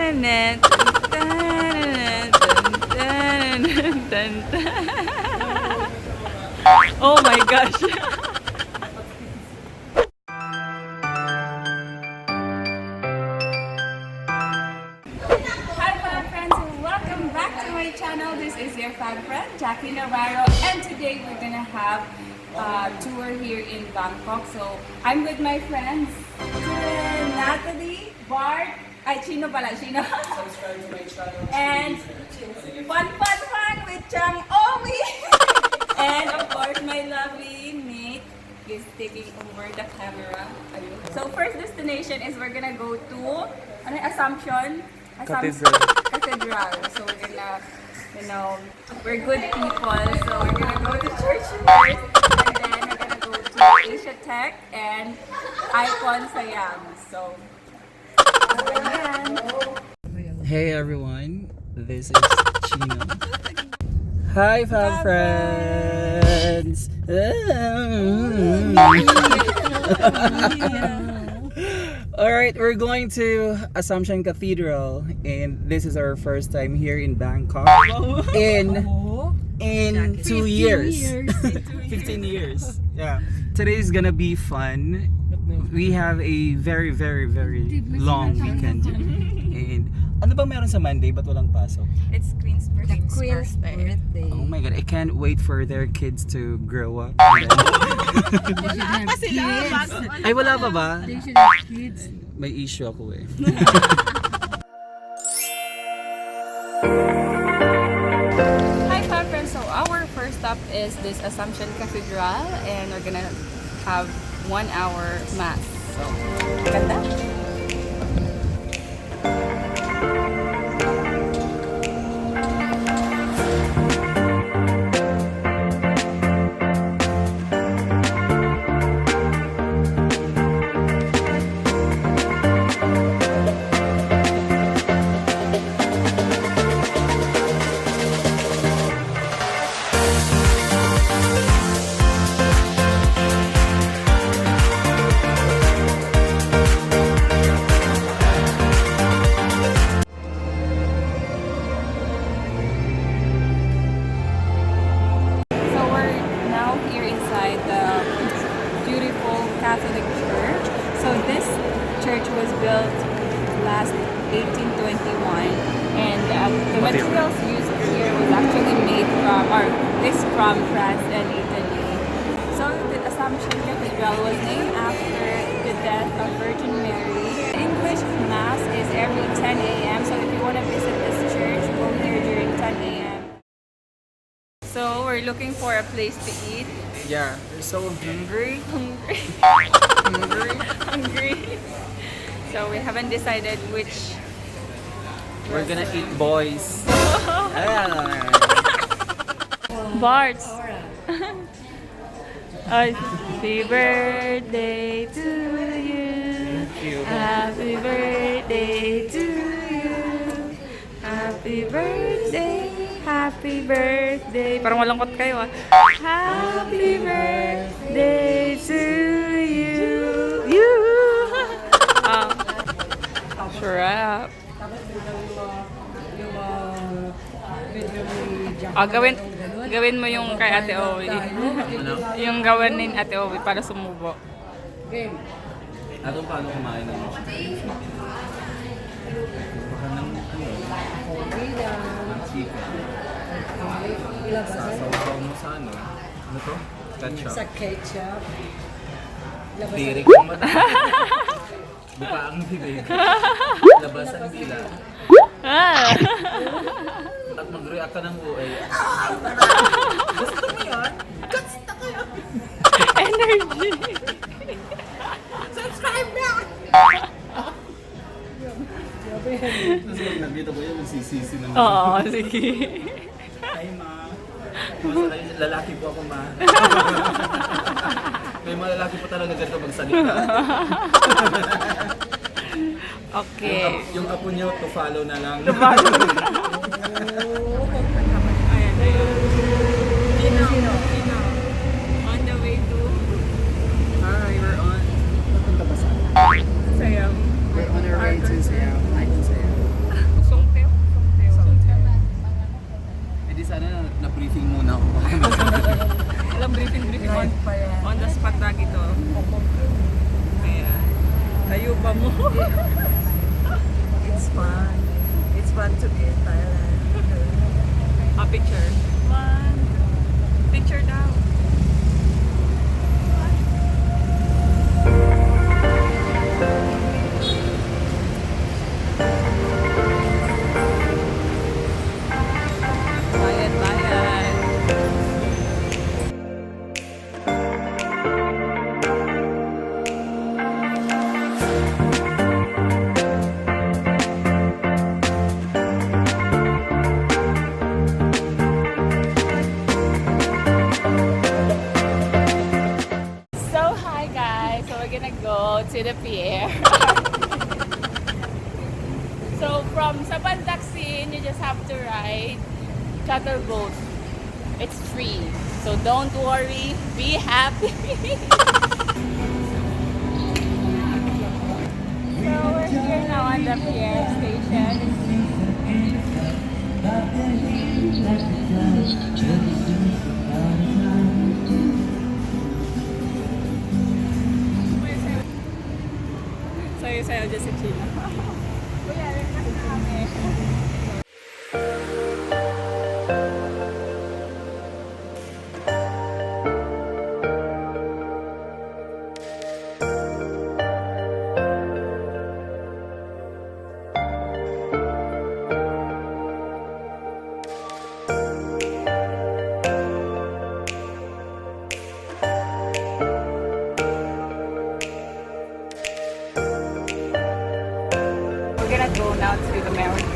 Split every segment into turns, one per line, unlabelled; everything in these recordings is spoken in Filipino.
Oh my gosh. Hi friends, welcome back to my channel. This is your fan friend Jacky Navarro, and today we're gonna have a tour here in Bangkok. So I'm with my friends Natalie, Bart, Chino pala, Chino.
Subscribe to my channel.
And fun with Chang Omi. And of course, my lovely mate is taking over the camera. So first destination is we're gonna go to Assumption Cathedral. So we're gonna, we're good people. So we're gonna go to church first, and then we're gonna go to Asia Tech and Icon SIAM. So, ayan.
Hey everyone, this is Chino. Hi fam friends! Alright, we're going to Assumption Cathedral, and this is our first time here in Bangkok in 2 years. 15 years. Yeah. Today is gonna be fun. We have a very long weekend. And ano bang meron sa Monday? Ba't walang pasok?
It's Queen's birthday.
Oh my god, I can't wait for their kids to grow up. Ay, wala pa ba?
They should have kids.
May issue ako eh.
Hi fam friends, so our first stop is this Assumption Cathedral, and we're gonna have 1 hour mass. So, ganda. Catholic Church. So this church was built last 1821, and the materials used here was actually made from France and Italy. So the Assumption Cathedral was named after the death of Virgin Mary. English Mass is every 10 a.m. So if you want to visit this church, go here during 10 a.m. So we're looking for a place to eat.
Yeah, we're so hungry.
Hungry. So we haven't decided which.
We're gonna eat boys.
Bart's. Happy birthday to you. Happy birthday to you. Happy birthday. Happy birthday. Parang malungkot kayo ah. Happy birthday to you. You. Shrap. Gawin mo yung kay Ate Owi. Yung gawin ni Ate Owi para sumubo.
Atong paano kumain ng baka ng chicken. Sasaw mo sa ano? Ano to? Ketchup?
Sa ketchup.
Dirik mo mata. Buka ang bibig. Labasan dila. At mag-react ka ng buhay. Gusto mo yun? Gusto ko yun!
Energy!
Subscribe na!
Tapos pag nagkita ko yun, magsisisi na naman.
Oo, sige.
Hi ma. Lalaki po ako ma. May mga lalaki po talaga ganito magsalita.
Okay.
Yung apo nyo, to follow na lang.
To follow na lang. Ayan. Sino? On the way to?
Hi, we're on. Papunta ba saan?
Sayang.
We're on our way to SIAM. It's fun. It's fun to be in Thailand.
A picture. One. Picture now. Bayan, bayan. So hi guys, so we're gonna go to the pier. So from Saban Taksin, you just have to ride charter boat. It's free, so don't worry, be happy. So we're here now on the pier station. Sayo-sayo dyan sa China. Kuya, request na kami. We're gonna go now to the Maraming.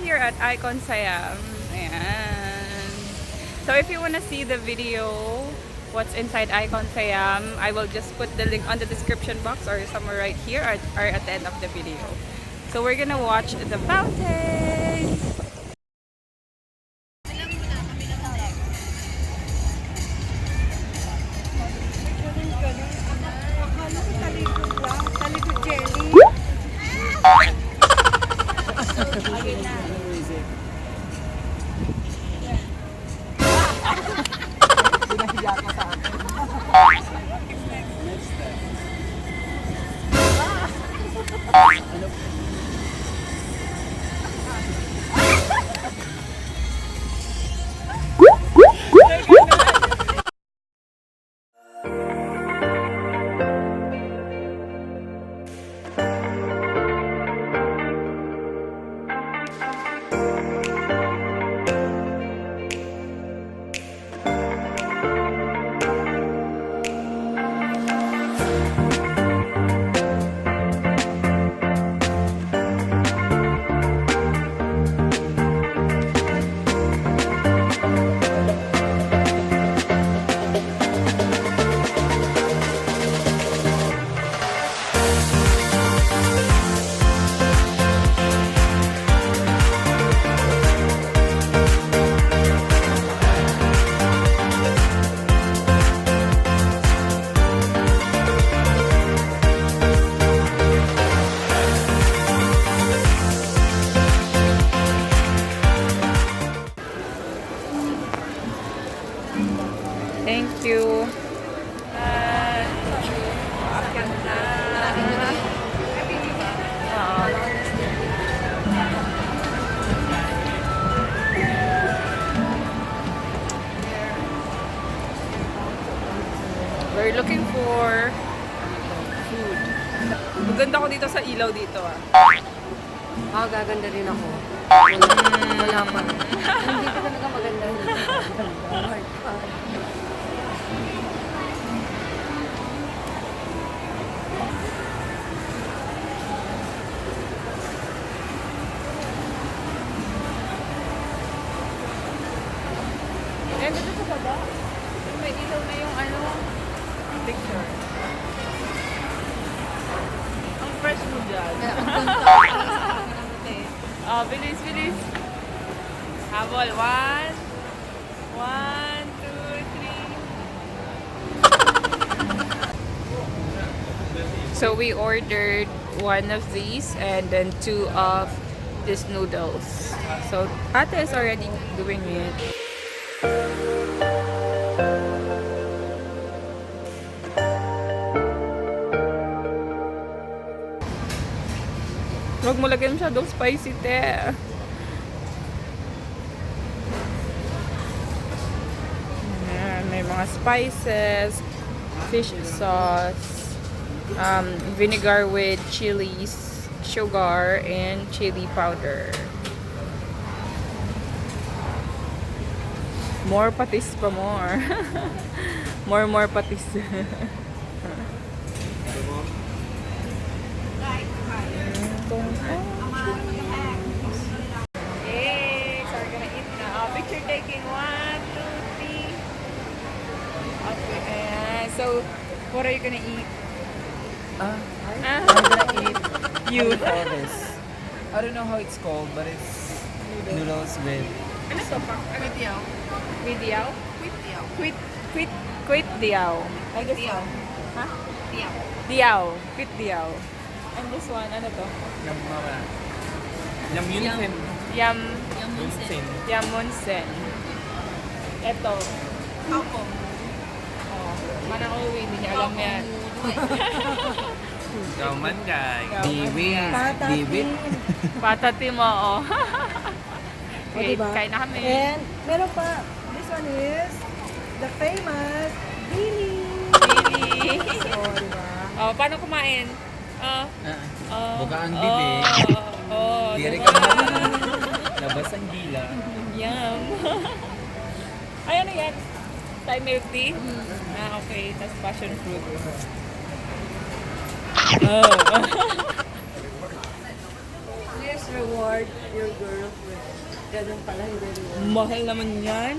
Here at Icon SIAM. Ayan. So if you wanna see the video, what's inside Icon SIAM, I will just put the link on the description box or somewhere right here or at the end of the video. So we're gonna watch the fountain. Thank you. We're looking for food. Maganda ko dito sa ilaw dito ah.
Ah, gaganda rin ako. Wala pa. Hindi ka talaga maganda. Oh my God.
Ayan, dito sa baba. May ilaw na yung ano, picture. Ang fresh mo dyan. Oh, bilis, bilis. Habol. 1, 1, 2, 3. So we ordered one of these and then two of these noodles. So Ate is already doing it. Huwag mo lagyan masyadong spicy, te. Ayan, may mga spices, fish sauce, vinegar with chilies, sugar, and chili powder. More patis pa more. more patis. Hey, so we're gonna eat now. Picture taking 1, 2, 3. Okay, so what are you gonna eat?
I'm gonna eat.
You.
What do you call this? I don't know how it's called, but it's noodles with.
Ano to pa? With diaw. With diaw? Quit diaw. I guess so. Ha? Diaw. Diaw. Quit diaw. And this one, ano to?
Yum yunsen.
Yum
Yunsen.
Munsen. Eto. Ako. Oh, manang uwi, hindi niya alam yan.
Gauman guy. Diwit.
Patati mo, oh. Okay,
diba?
kain na kami.
And meron pa, this one is the famous Billy.
Billy.
So, diba?
Oh, paano kumain?
Buka ang bibi. Direk
diba?
ang labas ang dila.
Yum. Ay, ano yan? Thai milk tea? Okay. Tapos passion fruit. Oh.
Please reward your girlfriend. Ganun pala yung reward.
Mahal naman yan.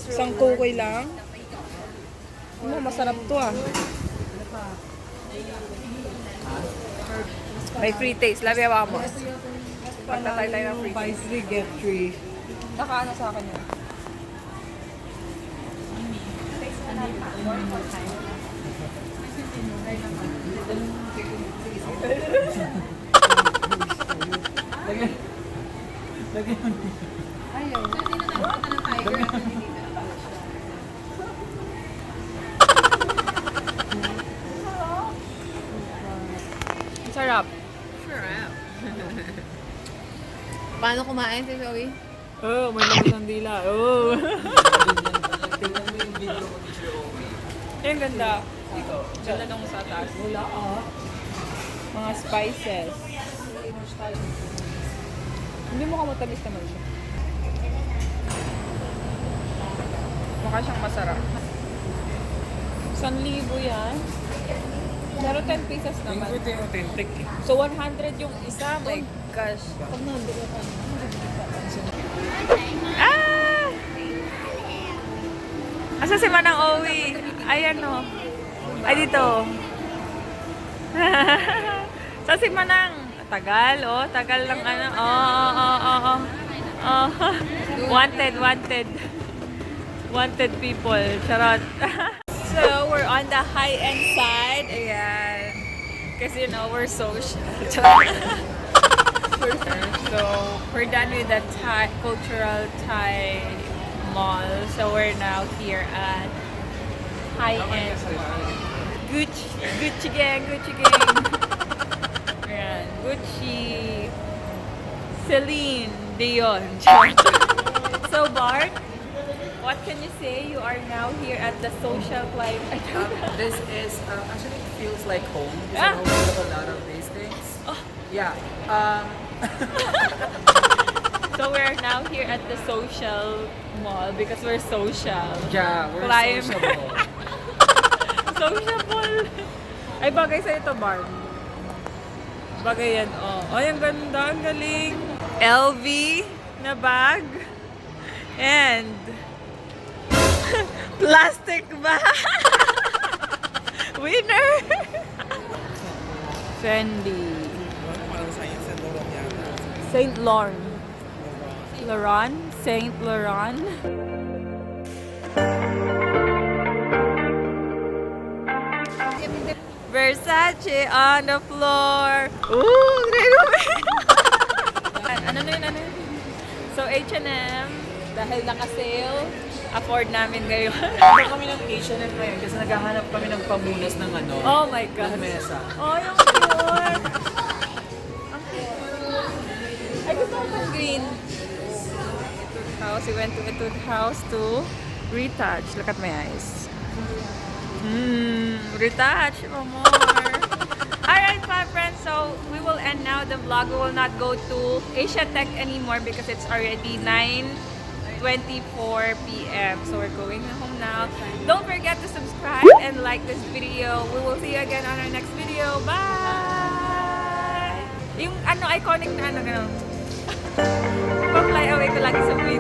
Isang kukoy lang. Masarap to ah. May free taste. Labi awa mo. Pagtatay tayo ng free
Buy
taste.
3, get 3.
Nakaano sa akin yun? Sarap.
Paano kumain si Zoe?
Oh, may lamas ng dila. Oh. Yung ganda. Ganda nung sa taas.
Wala
Mga spices. Hindi mo ka matamis naman siya. Mukha siyang masarap. 1,000 yan. Pero 10 pesos naman.
Ito yung authentic eh.
So 100 yung isa. My gosh. Ah! Asa si Manang Owi? Ayan o. Ay dito. Sa si Manang. Tagal oh. Tagal lang ano. Oh. Wanted. Wanted people. Charot. So, we're on the high-end side. Ayan. Kasi, you know, we're social. So, we're done with the Thai, cultural Thai mall. So, we're now here at high-end. Gucci gang. Ayan. Gucci. Celine Dion. So, Bart, what can you say? You are now here at the social climate.
This is actually it feels like home because I know we have a lot of these things. Yeah.
So we're now here at the social mall because we're social.
Yeah, we're
Climb.
sociable.
Sociable. Ay, bagay sa ito, Barb. Bagay yan, oh. Ay, ang ganda, ang galing. LV na bag. And plastic bag. Winner. Fendi. Saint Laurent. Saint Laurent. Versace on the floor. Ooh, ano na yun, ano yun? So, H&M, dahil naka-sale, afford namin ngayon.
Punta kami ng H&M ngayon kasi naghahanap kami ng pamunas ng ano.
Oh my God.
Ng mesa.
Oh, yung cute. Ang cute. Ay, gusto ko ng green. Etude House. We went to Etude House to retouch. Look at my eyes. Retouch. Oh, more. Alright, my friends. So, we will end now the vlog. We will not go to Asia Tech anymore because it's already 9:24 p.m. So, we're going home now. Don't forget to subscribe and like this video. We will see you again on our next video. Bye! Yung iconic na gano'n. Pa-fly away ko lagi sa video.